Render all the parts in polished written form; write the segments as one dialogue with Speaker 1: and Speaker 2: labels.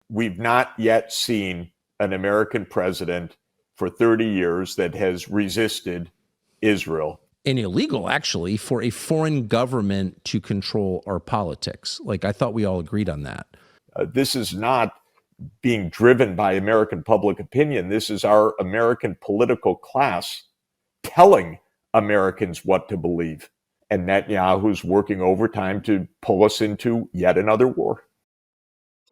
Speaker 1: we've not yet seen an American president for 30 years that has resisted Israel.
Speaker 2: And illegal, actually, for a foreign government to control our politics. Like, I thought we all agreed on that.
Speaker 1: This is not being driven by American public opinion. This is our American political class telling Americans what to believe. And Netanyahu's working overtime to pull us into yet another war.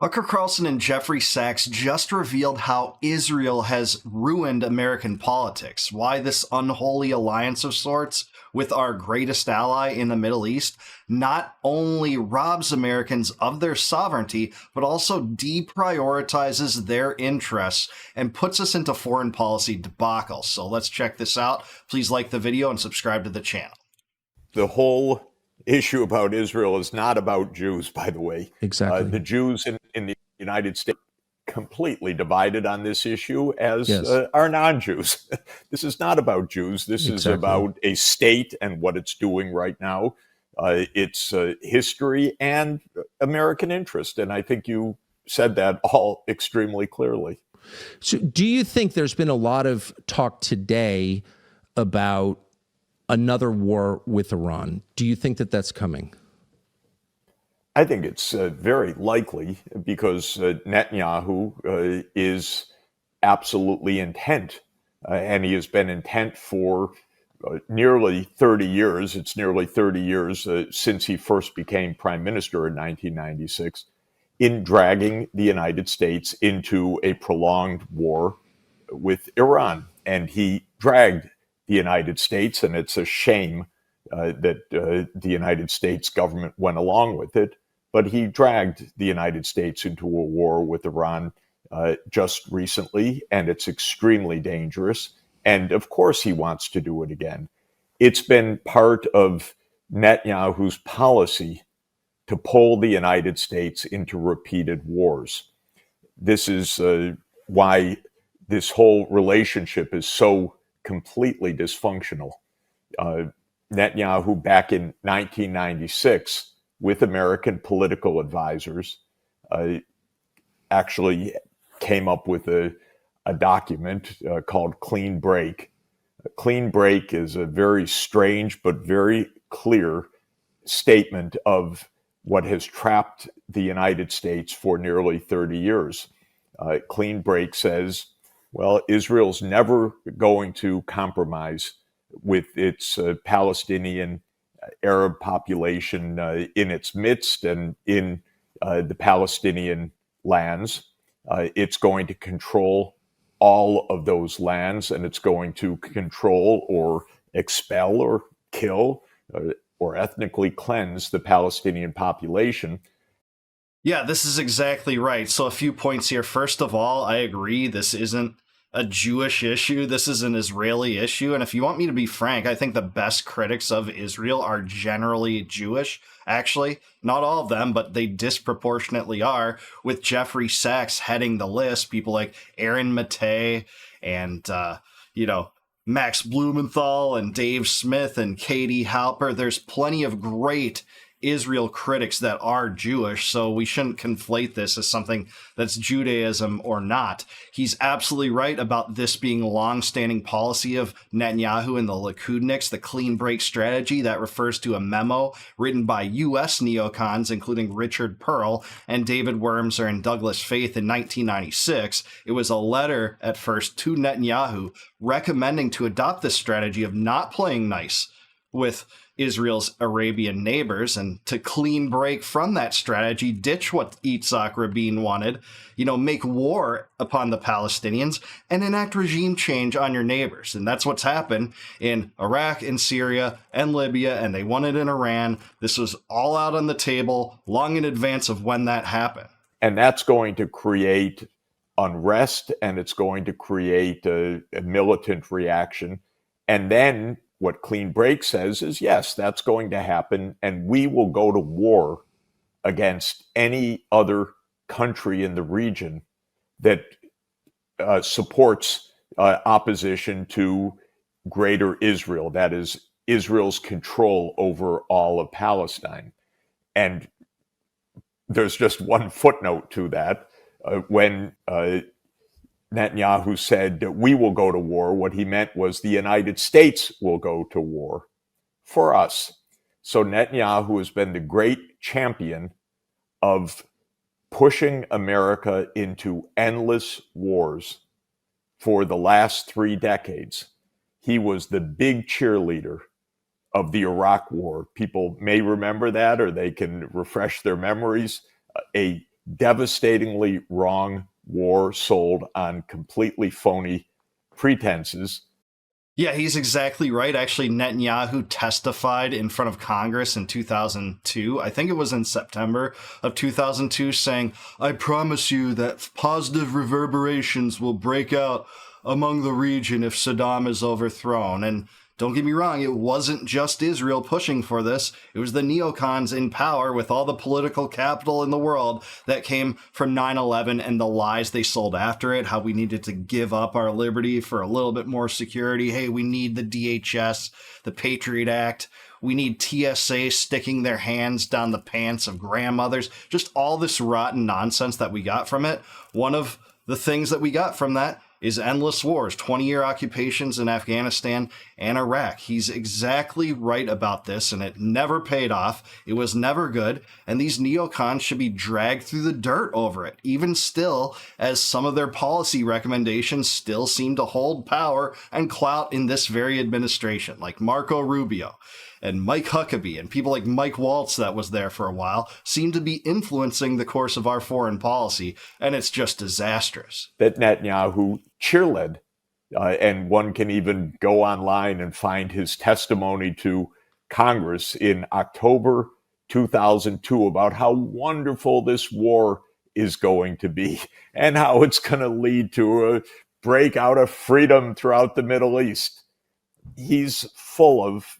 Speaker 3: Tucker Carlson and Jeffrey Sachs just revealed how Israel has ruined American politics, why this unholy alliance of sorts with our greatest ally in the Middle East not only robs Americans of their sovereignty, but also deprioritizes their interests and puts us into foreign policy debacle. So let's check this out. Please like the video and subscribe to the channel.
Speaker 1: The whole issue about Israel is not about Jews, by the way.
Speaker 2: Exactly.
Speaker 1: The Jews in the United States completely divided on this issue, as are non-Jews. This is not about Jews. This is about a state and what it's doing right now. It's history and American interest. And I think you said that all extremely clearly.
Speaker 2: So do you think there's been a lot of talk today about another war with Iran? Do you think that that's coming?
Speaker 1: I think it's very likely because Netanyahu is absolutely intent, and he has been intent for nearly 30 years. It's nearly 30 years since he first became prime minister in 1996, in dragging the United States into a prolonged war with Iran. And he dragged the United States, and it's a shame that the United States government went along with it. But he dragged the United States into a war with Iran just recently, and it's extremely dangerous. And of course, he wants to do it again. It's been part of Netanyahu's policy to pull the United States into repeated wars. This is why this whole relationship is so completely dysfunctional. Netanyahu, back in 1996, with American political advisors, actually came up with a document called Clean Break. Clean Break is a very strange but very clear statement of what has trapped the United States for nearly 30 years. Clean Break says, well, Israel's never going to compromise with its Palestinian Arab population in its midst and in the Palestinian lands. It's going to control all of those lands, and it's going to control or expel or kill or ethnically cleanse the Palestinian population.
Speaker 3: Yeah, this is exactly right. So a few points here. First of all, I agree this isn't a Jewish issue. This is an Israeli issue. And if you want me to be frank, I think the best critics of Israel are generally Jewish, actually. Not all of them, but they disproportionately are, with Jeffrey Sachs heading the list. People like Aaron Matei and, Max Blumenthal and Dave Smith and Katie Halper. There's plenty of great Israel critics that are Jewish, so we shouldn't conflate this as something that's Judaism or not. He's absolutely right about this being a long-standing policy of Netanyahu and the Likudniks, the clean break strategy that refers to a memo written by U.S. neocons, including Richard Pearl and David Wormser and Douglas Faith in 1996. It was a letter at first to Netanyahu recommending to adopt this strategy of not playing nice with Israel's Arabian neighbors and to clean break from that strategy, ditch what Yitzhak Rabin wanted, make war upon the Palestinians and enact regime change on your neighbors. And that's what's happened in Iraq and Syria and Libya, and they won it in Iran. This was all out on the table long in advance of when that happened.
Speaker 1: And that's going to create unrest, and it's going to create a militant reaction. And then what Clean Break says is, yes, that's going to happen, and we will go to war against any other country in the region that supports opposition to Greater Israel, that is, Israel's control over all of Palestine. And there's just one footnote to that. When Netanyahu said that we will go to war, what he meant was the United States will go to war for us. So Netanyahu has been the great champion of pushing America into endless wars for the last 3 decades. He was the big cheerleader of the Iraq War. People may remember that, or they can refresh their memories. A devastatingly wrong war sold on completely phony pretenses.
Speaker 3: Yeah, he's exactly right. Actually, Netanyahu testified in front of Congress in 2002. I think it was in September of 2002, saying, "I promise you that positive reverberations will break out among the region if Saddam is overthrown." And don't get me wrong, it wasn't just Israel pushing for this. It was the neocons in power with all the political capital in the world that came from 9/11 and the lies they sold after it, how we needed to give up our liberty for a little bit more security. Hey, we need the DHS, the Patriot Act. We need TSA sticking their hands down the pants of grandmothers. Just all this rotten nonsense that we got from it. One of the things that we got from that is endless wars, 20-year occupations in Afghanistan and Iraq. He's exactly right about this, and it never paid off. It was never good, and these neocons should be dragged through the dirt over it, even still, as some of their policy recommendations still seem to hold power and clout in this very administration, like Marco Rubio and Mike Huckabee and people like Mike Waltz that was there for a while seem to be influencing the course of our foreign policy, and it's just disastrous.
Speaker 1: That Netanyahu cheerled, and one can even go online and find his testimony to Congress in October 2002 about how wonderful this war is going to be and how it's going to lead to a breakout of freedom throughout the Middle East. He's full of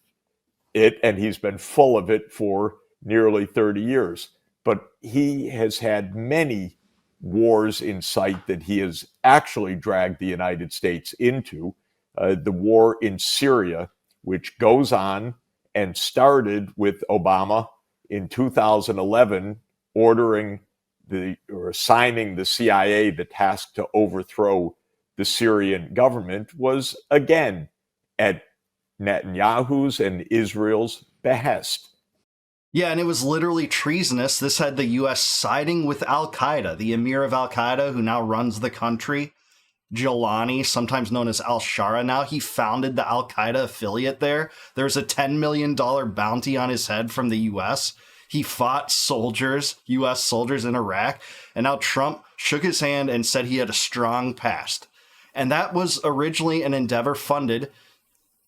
Speaker 1: it, and he's been full of it for nearly 30 years. But he has had many wars in sight that he has actually dragged the United States into. The war in Syria, which goes on and started with Obama in 2011, assigning the CIA the task to overthrow the Syrian government, was again at Netanyahu's and Israel's behest.
Speaker 3: Yeah, and it was literally treasonous. This had the U.S. siding with al-Qaeda, the emir of al-Qaeda, who now runs the country. Jilani, sometimes known as al-Shara now, he founded the al-Qaeda affiliate there. There's a $10 million bounty on his head from the U.S. He fought soldiers, U.S. soldiers in Iraq, and now Trump shook his hand and said he had a strong past. And that was originally an endeavor funded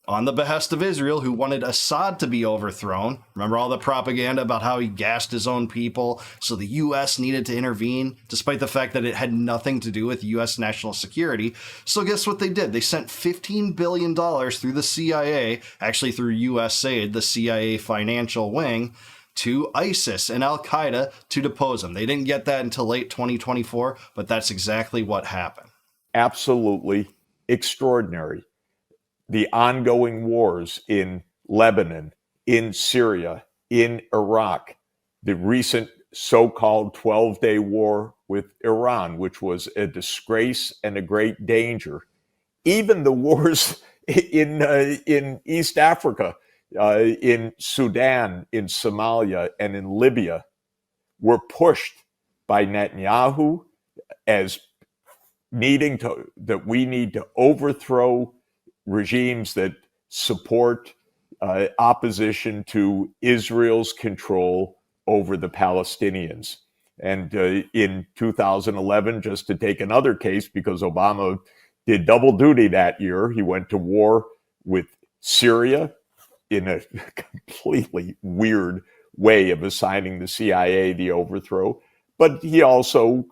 Speaker 3: on the behest of Israel, who wanted Assad to be overthrown. Remember all the propaganda about how he gassed his own people, so the U.S. needed to intervene, despite the fact that it had nothing to do with U.S. national security. So guess what they did? They sent $15 billion through the CIA, actually through USAID, the CIA financial wing, to ISIS and al-Qaeda to depose him. They didn't get that until late 2024, but that's exactly what happened.
Speaker 1: Absolutely extraordinary. The ongoing wars in Lebanon, in Syria, in Iraq, the recent so-called 12-day war with Iran, which was a disgrace and a great danger. Even the wars in East Africa, in Sudan, in Somalia, and in Libya were pushed by Netanyahu as that we need to overthrow regimes that support opposition to Israel's control over the Palestinians. And in 2011, just to take another case, because Obama did double duty that year, he went to war with Syria in a completely weird way of assigning the CIA the overthrow. But he also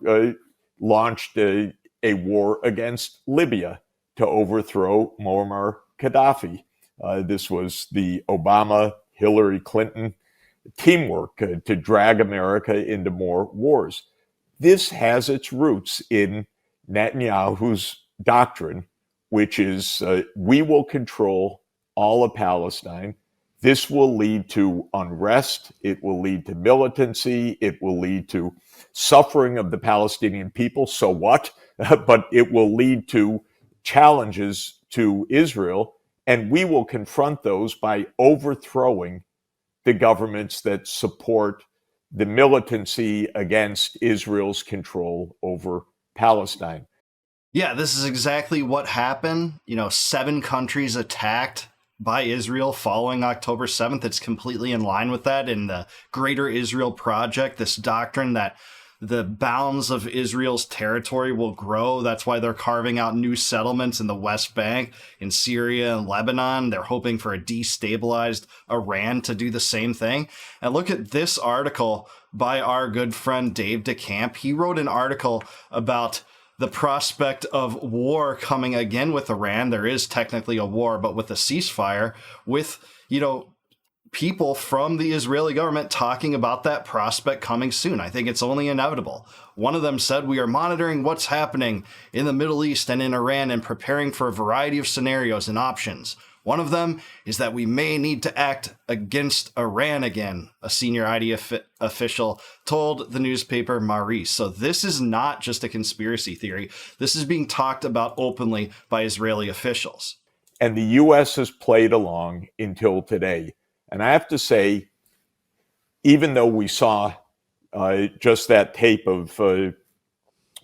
Speaker 1: launched a war against Libya to overthrow Muammar Gaddafi. This was the Obama-Hillary Clinton teamwork to drag America into more wars. This has its roots in Netanyahu's doctrine, which is we will control all of Palestine. this will lead to unrest. It will lead to militancy. It will lead to suffering of the Palestinian people. So what? But it will lead to challenges to Israel. And we will confront those by overthrowing the governments that support the militancy against Israel's control over Palestine.
Speaker 3: Yeah, this is exactly what happened. 7 countries attacked by Israel following October 7th. It's completely in line with that in the Greater Israel Project, this doctrine that the bounds of Israel's territory will grow. That's why they're carving out new settlements in the West Bank, in Syria and Lebanon. They're hoping for a destabilized Iran to do the same thing. And look at this article by our good friend Dave DeCamp. He wrote an article about the prospect of war coming again with Iran. There is technically a war, but with a ceasefire, with, people from the Israeli government talking about that prospect coming soon. I think it's only inevitable. One of them said, "We are monitoring what's happening in the Middle East and in Iran and preparing for a variety of scenarios and options. One of them is that we may need to act against Iran again," a senior ID official told the newspaper Maris. So this is not just a conspiracy theory. This is being talked about openly by Israeli officials.
Speaker 1: And the U.S. has played along until today. And I have to say, even though we saw just that tape of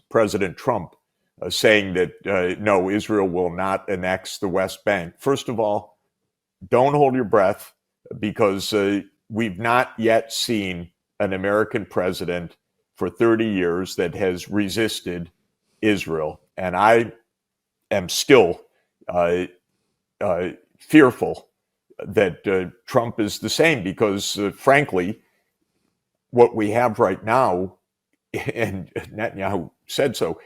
Speaker 1: President Trump saying that, no, Israel will not annex the West Bank. First of all, don't hold your breath, because we've not yet seen an American president for 30 years that has resisted Israel. And I am still fearful that Trump is the same, because frankly, what we have right now, and Netanyahu said so,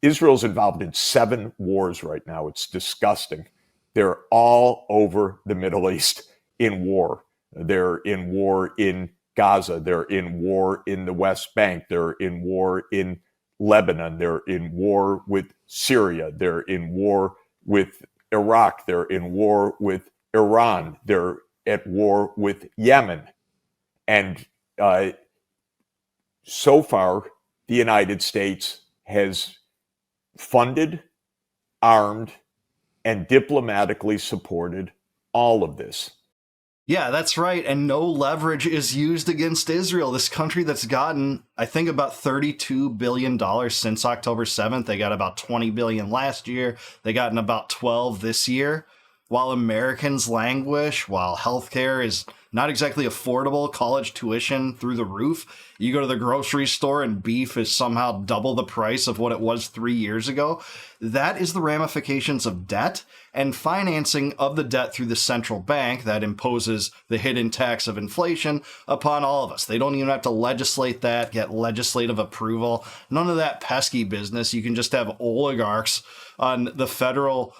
Speaker 1: Israel's involved in 7 wars right now. It's disgusting. They're all over the Middle East in war. They're in war in Gaza. They're in war in the West Bank. They're in war in Lebanon. They're in war with Syria. They're in war with Iraq. They're in war with Iran. They're at war with Yemen. And so far, the United States has funded, armed, and diplomatically supported all of this.
Speaker 3: Yeah, that's right. And no leverage is used against Israel, this country that's gotten, I think, about $32 billion since October 7th. They got about $20 billion last year. They gotten about 12 this year. While Americans languish, while healthcare is not exactly affordable, college tuition through the roof, you go to the grocery store and beef is somehow double the price of what it was 3 years ago. That is the ramifications of debt and financing of the debt through the central bank that imposes the hidden tax of inflation upon all of us. They don't even have to legislate that, get legislative approval, none of that pesky business. You can just have oligarchs on the Federal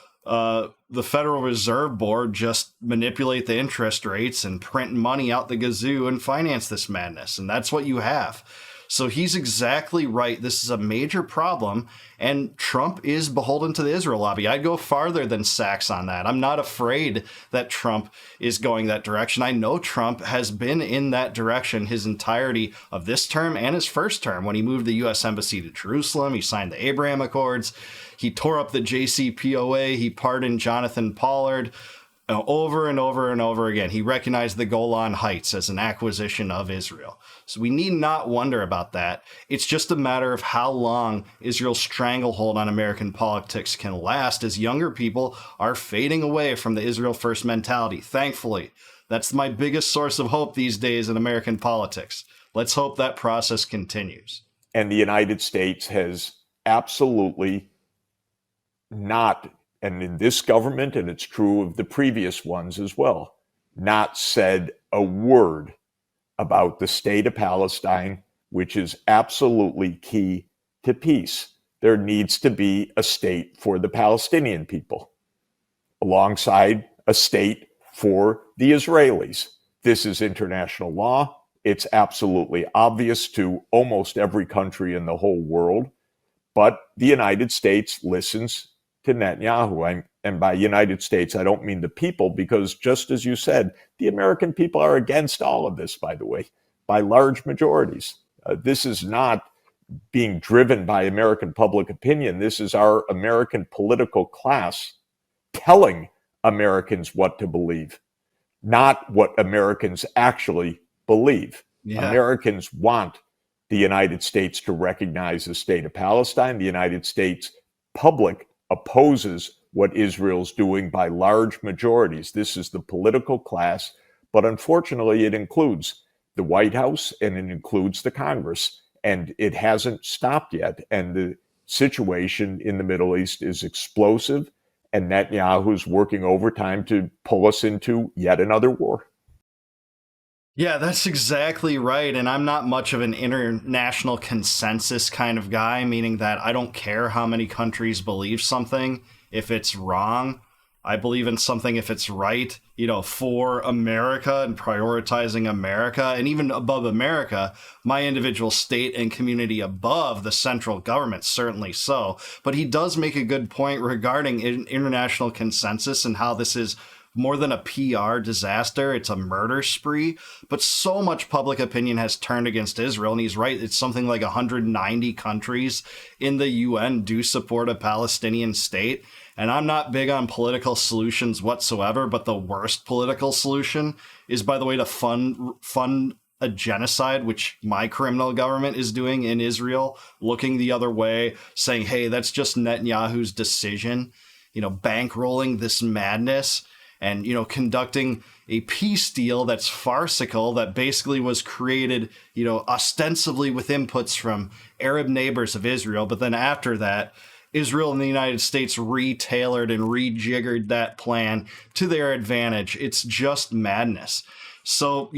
Speaker 3: Reserve Board just manipulate the interest rates and print money out the gazoo and finance this madness. And that's what you have. So he's exactly right. This is a major problem, and Trump is beholden to the Israel lobby. I'd go farther than Sachs on that. I'm not afraid that Trump is going that direction. I know Trump has been in that direction his entirety of this term and his first term. When he moved the U.S. Embassy to Jerusalem, he signed the Abraham Accords, he tore up the JCPOA, he pardoned Jonathan Pollard. Over and over and over again, he recognized the Golan Heights as an acquisition of Israel. So we need not wonder about that. It's just a matter of how long Israel's stranglehold on American politics can last, as younger people are fading away from the Israel first mentality. Thankfully, that's my biggest source of hope these days in American politics. Let's hope that process continues.
Speaker 1: And the United States has absolutely not, and in this government, and it's true of the previous ones as well, not said a word about the state of Palestine, which is absolutely key to peace. There needs to be a state for the Palestinian people, alongside a state for the Israelis. This is international law. It's absolutely obvious to almost every country in the whole world, but the United States listens to Netanyahu. And by United States, I don't mean the people, because just as you said, the American people are against all of this, by the way, by large majorities. This is not being driven by American public opinion. This is our American political class telling Americans what to believe, not what Americans actually believe.
Speaker 3: Yeah.
Speaker 1: Americans want the United States to recognize the state of Palestine. The United States public opposes what Israel's doing by large majorities. This is the political class, but unfortunately, it includes the White House and it includes the Congress, and it hasn't stopped yet. And the situation in the Middle East is explosive, and Netanyahu's working overtime to pull us into yet another war.
Speaker 3: Yeah, that's exactly right. And I'm not much of an international consensus kind of guy, meaning that I don't care how many countries believe something if it's wrong. I believe in something if it's right, for America and prioritizing America. And even above America, my individual state and community above the central government, certainly so. But he does make a good point regarding international consensus and how this is more than a PR disaster. It's a murder spree. But so much public opinion has turned against Israel. And he's right. It's something like 190 countries in the UN do support a Palestinian state. And I'm not big on political solutions whatsoever, but the worst political solution is, by the way, to fund a genocide, which my criminal government is doing in Israel, looking the other way, saying, hey, that's just Netanyahu's decision, bankrolling this madness and, conducting a peace deal that's farcical, that basically was created, ostensibly with inputs from Arab neighbors of Israel. But then after that, Israel and the United States retailored and rejiggered that plan to their advantage. It's just madness. So,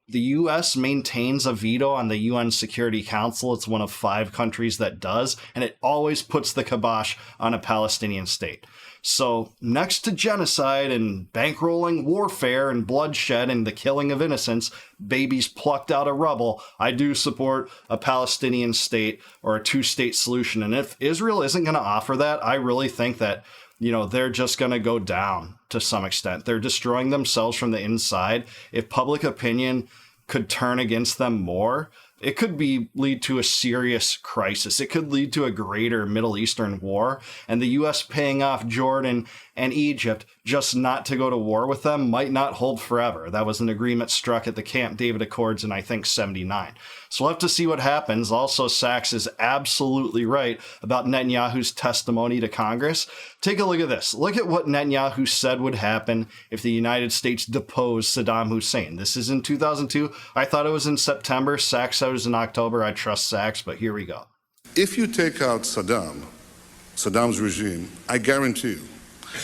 Speaker 3: the U.S. maintains a veto on the UN Security Council. It's one of 5 countries that does, and it always puts the kibosh on a Palestinian state. So next to genocide and bankrolling warfare and bloodshed and the killing of innocents, babies plucked out of rubble, I do support a Palestinian state or a 2-state solution. And if Israel isn't going to offer that, I really think that, they're just going to go down to some extent. They're destroying themselves from the inside. If public opinion could turn against them more, it could lead to a serious crisis. It could lead to a greater Middle Eastern war, and the U.S. paying off Jordan and Egypt just not to go to war with them might not hold forever. That was an agreement struck at the Camp David Accords in, I think, 79. So we'll have to see what happens. Also, Sachs is absolutely right about Netanyahu's testimony to Congress. Take a look at this. Look at what Netanyahu said would happen if the United States deposed Saddam Hussein. This is in 2002. I thought it was in September. Sachs said it was in October. I trust Sachs, but here we go.
Speaker 4: If you take out Saddam's regime, I guarantee you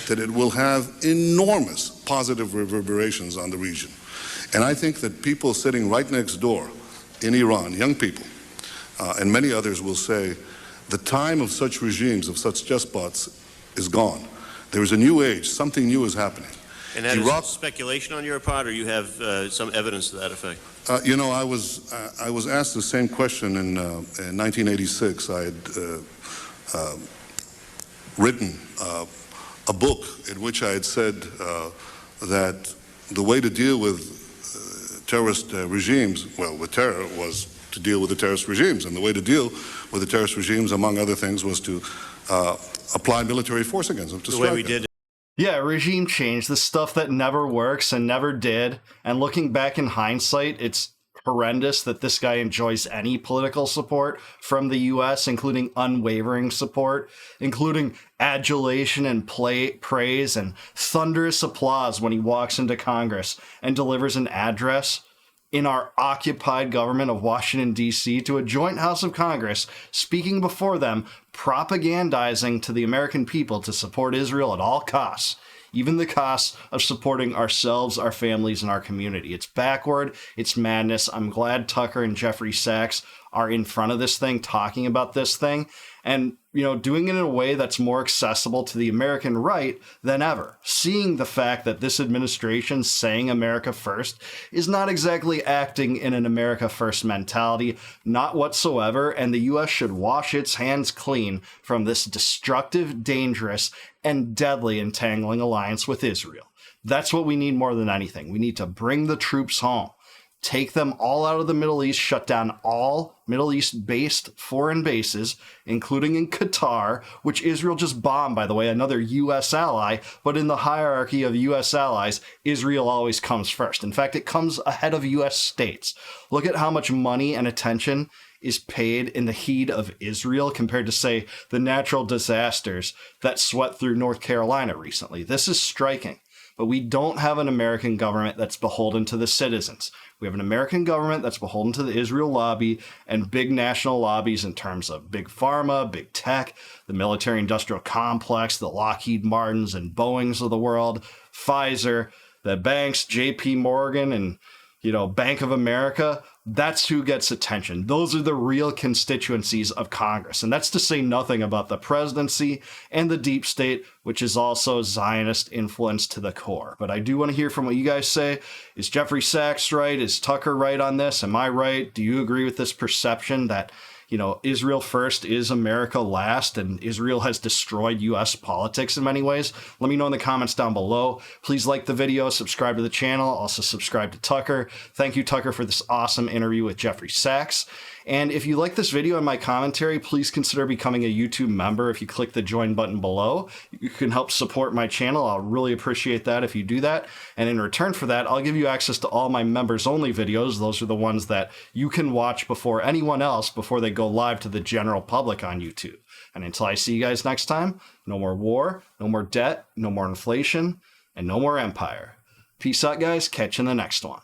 Speaker 4: that it will have enormous positive reverberations on the region. And I think that people sitting right next door in Iran, young people, and many others will say, the time of such regimes, of such despots, is gone. There is a new age, something new is happening.
Speaker 5: And that is speculation on your part, or you have some evidence to that effect?
Speaker 4: I was asked the same question in 1986. I had written a book in which I had said that the way to deal with terrorist regimes, with terror, was to deal with the terrorist regimes. And the way to deal with the terrorist regimes, among other things, was to apply military force against them.
Speaker 5: The way we did.
Speaker 3: Yeah, regime change, the stuff that never works and never did. And looking back in hindsight, it's horrendous that this guy enjoys any political support from the U.S., including unwavering support, including adulation and praise and thunderous applause when he walks into Congress and delivers an address in our occupied government of Washington, D.C., to a joint House of Congress, speaking before them, propagandizing to the American people to support Israel at all costs, even the costs of supporting ourselves, our families, and our community. It's backward. It's madness. I'm glad Tucker and Jeffrey Sachs are in front of this thing, talking about this thing. And doing it in a way that's more accessible to the American right than ever. Seeing the fact that this administration saying America first is not exactly acting in an America first mentality, not whatsoever, and the U.S. should wash its hands clean from this destructive, dangerous, and deadly entangling alliance with Israel. That's what we need more than anything. We need to bring the troops home. Take them all out of the Middle East, shut down all Middle East-based foreign bases, including in Qatar, which Israel just bombed, by the way, another U.S. ally. But in the hierarchy of U.S. allies, Israel always comes first. In fact, it comes ahead of U.S. states. Look at how much money and attention is paid in the heat of Israel compared to, say, the natural disasters that swept through North Carolina recently. This is striking. But we don't have an American government that's beholden to the citizens. We have an American government that's beholden to the Israel lobby and big national lobbies in terms of big pharma, big tech, the military-industrial complex, the Lockheed Martins and Boeings of the world, Pfizer, the banks, J.P. Morgan, and Bank of America. That's who gets attention. Those are the real constituencies of Congress. And that's to say nothing about the presidency and the deep state, which is also Zionist influence to the core. But I do want to hear from what you guys say. Is Jeffrey Sachs right? Is Tucker right on this? Am I right? Do you agree with this perception that Israel first is America last, and Israel has destroyed U.S. politics in many ways? Let me know in the comments down below. Please like the video, subscribe to the channel, also subscribe to Tucker. Thank you, Tucker, for this awesome interview with Jeffrey Sachs. And if you like this video and my commentary, please consider becoming a YouTube member. If you click the join button below, you can help support my channel. I'll really appreciate that if you do that. And in return for that, I'll give you access to all my members only videos. Those are the ones that you can watch before anyone else, before they go live to the general public on YouTube. And until I see you guys next time, no more war, no more debt, no more inflation, and no more empire. Peace out, guys. Catch you in the next one.